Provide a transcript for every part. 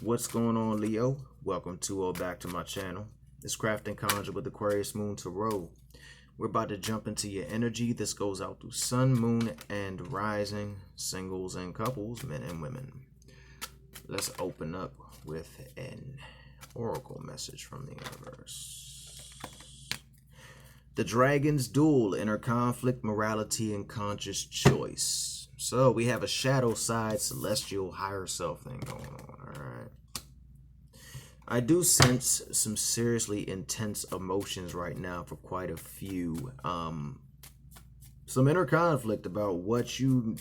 What's going on, Leo? Welcome to or back to my channel. It's Craft and Conjure with Aquarius Moon Tarot. We're about to jump into your energy. This goes out to Sun, Moon, and Rising, singles and couples, men and women. Let's open up with an oracle message from the universe. The Dragon's Duel, inner conflict, morality, and conscious choice. So we have a shadow side, celestial, higher self thing going on, all right? I do sense some seriously intense emotions right now for quite a few. Some inner conflict about what you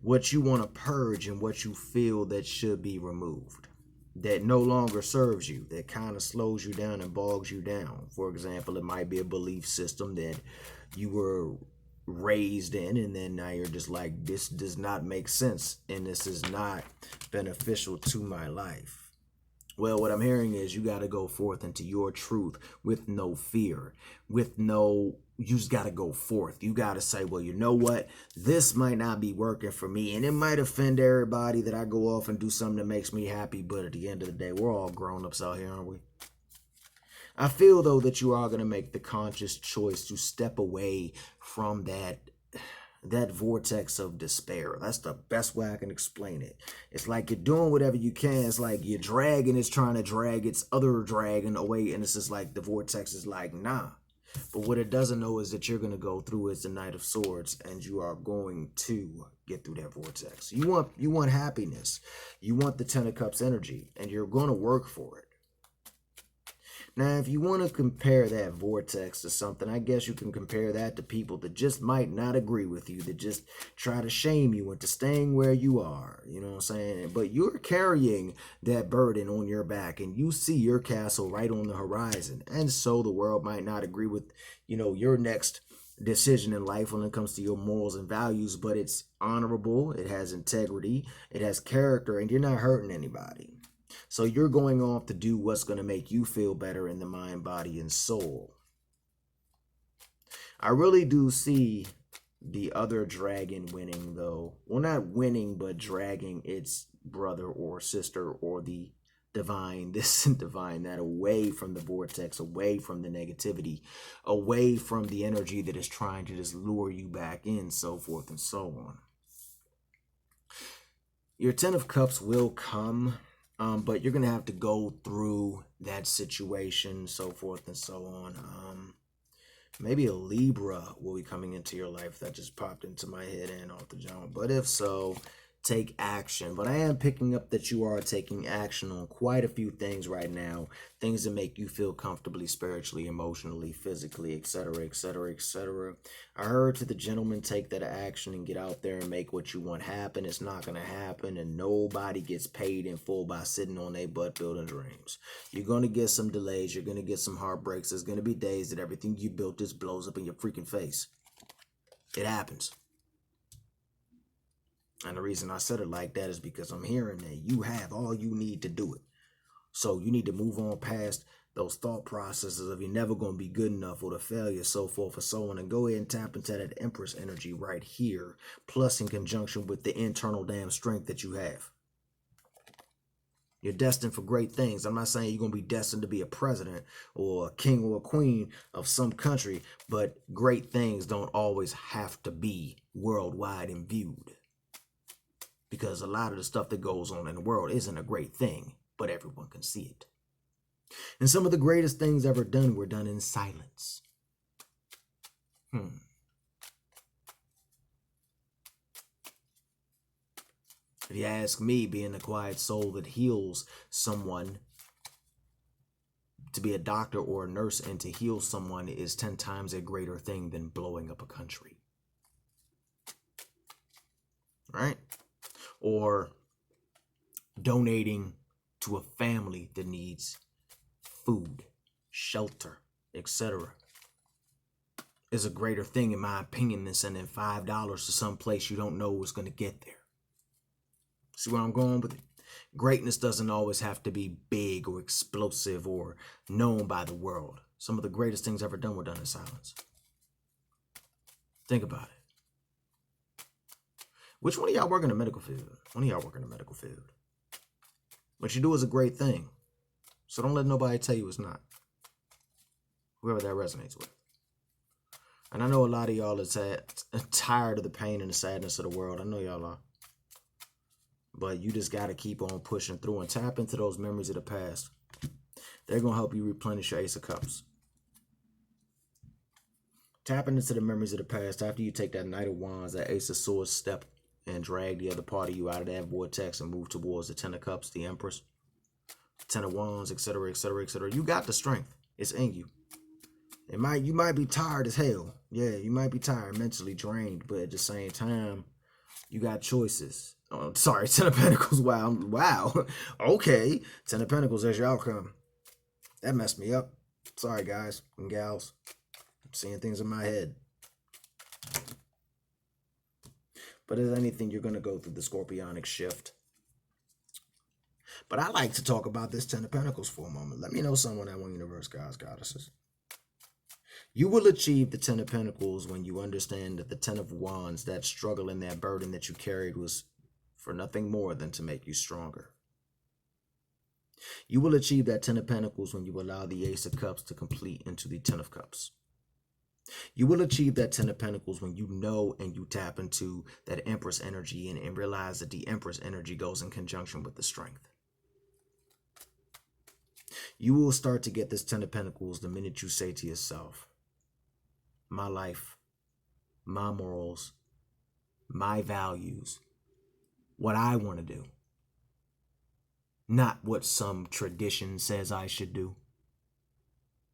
want to purge and what you feel that should be removed, that no longer serves you, that kind of slows you down and bogs you down. For example, it might be a belief system that you were raised in, and then now you're just like, this does not make sense and this is not beneficial to my life. Well, what I'm hearing is you got to go forth into your truth with no fear, you just got to go forth. You got to say, well, you know what? This might not be working for me, and it might offend everybody that I go off and do something that makes me happy, but at the end of the day, we're all grown-ups out here, aren't we? I feel, though, that you are going to make the conscious choice to step away from that vortex of despair. That's the best way I can explain it. It's like you're doing whatever you can. It's like your dragon is trying to drag its other dragon away, and it's just like the vortex is like, nah. But what it doesn't know is that you're going to go through as the Knight of Swords, and you are going to get through that vortex. You want happiness. You want the Ten of Cups energy, and you're going to work for it. Now, if you want to compare that vortex to something, I guess you can compare that to people that just might not agree with you, that just try to shame you into staying where you are. You know what I'm saying? But you're carrying that burden on your back, and you see your castle right on the horizon. And so the world might not agree with, your next decision in life when it comes to your morals and values, but it's honorable, it has integrity, it has character, and you're not hurting anybody. So you're going off to do what's going to make you feel better in the mind, body, and soul. I really do see the other dragon winning, though. Well, not winning, but dragging its brother or sister or the divine, this and divine, that away from the vortex, away from the negativity, away from the energy that is trying to just lure you back in, so forth and so on. Your Ten of Cups will come. But you're going to have to go through that situation, so forth and so on. Maybe a Libra will be coming into your life. That just popped into my head and off the jump. But if so, take action. But I am picking up that you are taking action on quite a few things right now. Things that make you feel comfortably, spiritually, emotionally, physically, etc., etc., etc. I heard to the gentleman, take that action and get out there and make what you want happen. It's not going to happen, and nobody gets paid in full by sitting on their butt building dreams. You're going to get some delays. You're going to get some heartbreaks. There's going to be days that everything you built just blows up in your freaking face. It happens. And the reason I said it like that is because I'm hearing that you have all you need to do it. So you need to move on past those thought processes of you're never going to be good enough or the failure, so forth and so on, and go ahead and tap into that Empress energy right here, plus in conjunction with the internal damn strength that you have. You're destined for great things. I'm not saying you're going to be destined to be a president or a king or a queen of some country, but great things don't always have to be worldwide and viewed. Because a lot of the stuff that goes on in the world isn't a great thing, but everyone can see it. And some of the greatest things ever done were done in silence. If you ask me, being the quiet soul that heals someone, to be a doctor or a nurse and to heal someone is 10 times a greater thing than blowing up a country. Right? Or donating to a family that needs food, shelter, etc. is a greater thing, in my opinion, than sending $5 to some place you don't know what's going to get there. See where I'm going with it? Greatness doesn't always have to be big or explosive or known by the world. Some of the greatest things ever done were done in silence. Think about it. Which one of y'all work in the medical field? One of y'all work in the medical field. What you do is a great thing. So don't let nobody tell you it's not. Whoever that resonates with. And I know a lot of y'all are tired of the pain and the sadness of the world. I know y'all are. But you just got to keep on pushing through and tap into those memories of the past. They're going to help you replenish your Ace of Cups. Tapping into the memories of the past after you take that Knight of Wands, that Ace of Swords step and drag the other part of you out of that vortex and move towards the Ten of Cups, the Empress, Ten of Wands, etc., etc., etc. You got the strength. It's in you. You might be tired as hell. Yeah, you might be tired, mentally drained, but at the same time, you got choices. Oh, sorry, Ten of Pentacles. Wow. Okay, Ten of Pentacles as your outcome. That messed me up. Sorry, guys and gals. I'm seeing things in my head. But as anything, you're going to go through the Scorpionic shift. But I like to talk about this Ten of Pentacles for a moment. Let me know someone at One Universe, guys, goddesses. You will achieve the Ten of Pentacles when you understand that the Ten of Wands, that struggle and that burden that you carried was for nothing more than to make you stronger. You will achieve that Ten of Pentacles when you allow the Ace of Cups to complete into the Ten of Cups. You will achieve that Ten of Pentacles when you know and you tap into that Empress energy and realize that the Empress energy goes in conjunction with the strength. You will start to get this Ten of Pentacles the minute you say to yourself, my life, my morals, my values, what I want to do, not what some tradition says I should do,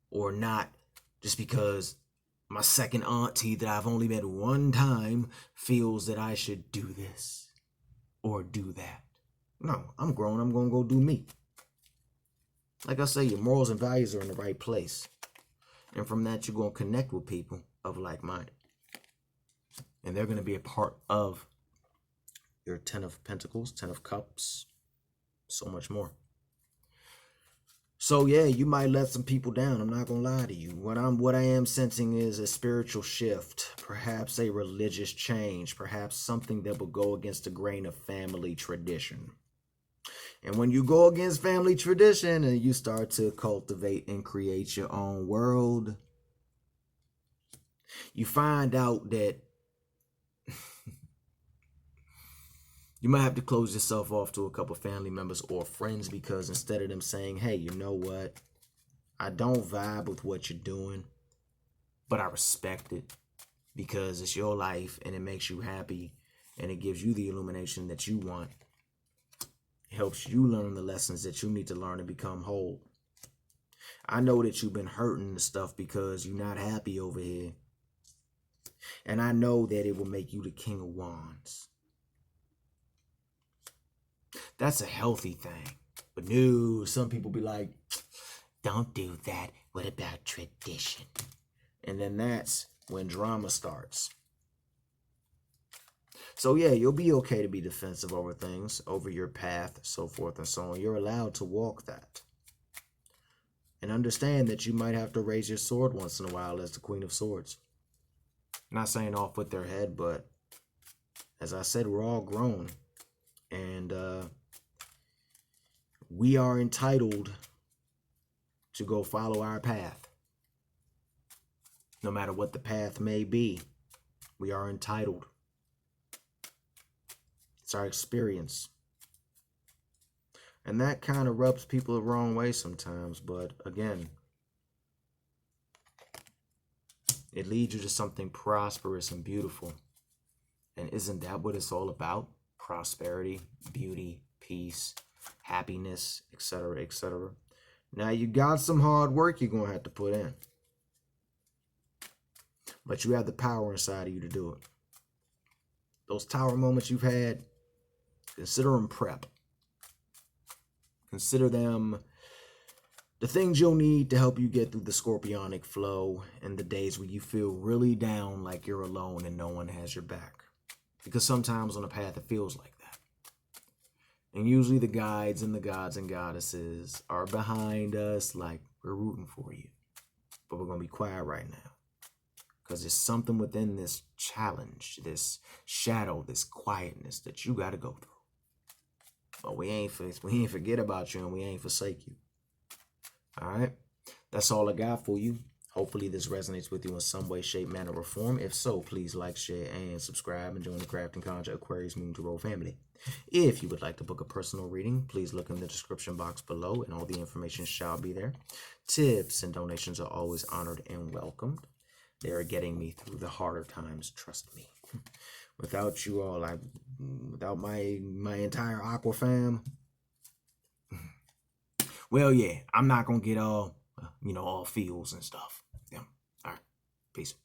or not just because my second auntie that I've only met one time feels that I should do this or do that. No, I'm grown. I'm going to go do me. Like I say, your morals and values are in the right place. And from that, you're going to connect with people of like mind. And they're going to be a part of your Ten of Pentacles, Ten of Cups, so much more. So yeah, you might let some people down. I'm not going to lie to you. What I am sensing is a spiritual shift, perhaps a religious change, perhaps something that will go against the grain of family tradition. And when you go against family tradition and you start to cultivate and create your own world, you find out that you might have to close yourself off to a couple family members or friends, because instead of them saying, hey, you know what? I don't vibe with what you're doing, but I respect it because it's your life and it makes you happy and it gives you the illumination that you want. Helps you learn the lessons that you need to learn to become whole. I know that you've been hurting the stuff because you're not happy over here. And I know that it will make you the King of Wands. That's a healthy thing. But no, some people be like, don't do that. What about tradition? And then that's when drama starts. So yeah, you'll be okay to be defensive over things, over your path, so forth and so on. You're allowed to walk that. And understand that you might have to raise your sword once in a while as the Queen of Swords. Not saying off with their head, but as I said, we're all grown. And we are entitled to go follow our path. No matter what the path may be, we are entitled. It's our experience. And that kind of rubs people the wrong way sometimes. But again, it leads you to something prosperous and beautiful. And isn't that what it's all about? Prosperity, beauty, peace, happiness, etc., etc. Now you got some hard work you're going to have to put in. But you have the power inside of you to do it. Those tower moments you've had, consider them prep. Consider them the things you'll need to help you get through the scorpionic flow and the days where you feel really down, like you're alone and no one has your back. Because sometimes on the path it feels like that. And usually the guides and the gods and goddesses are behind us, like we're rooting for you. But we're going to be quiet right now. Because there's something within this challenge, this shadow, this quietness that you got to go through. But we ain't forget about you, and we ain't forsake you. All right, that's all I got for you. Hopefully this resonates with you in some way, shape, manner, or form. If so, please like, share, and subscribe, and join the Craft and Conjure Aquarius Moon Tarot family. If you would like to book a personal reading, please look in the description box below, and all the information shall be there. Tips and donations are always honored and welcomed. They are getting me through the harder times, trust me. Without you all, without my entire Aqua fam, well, yeah, I'm not gonna get all feels and stuff. Yeah. All right. Peace.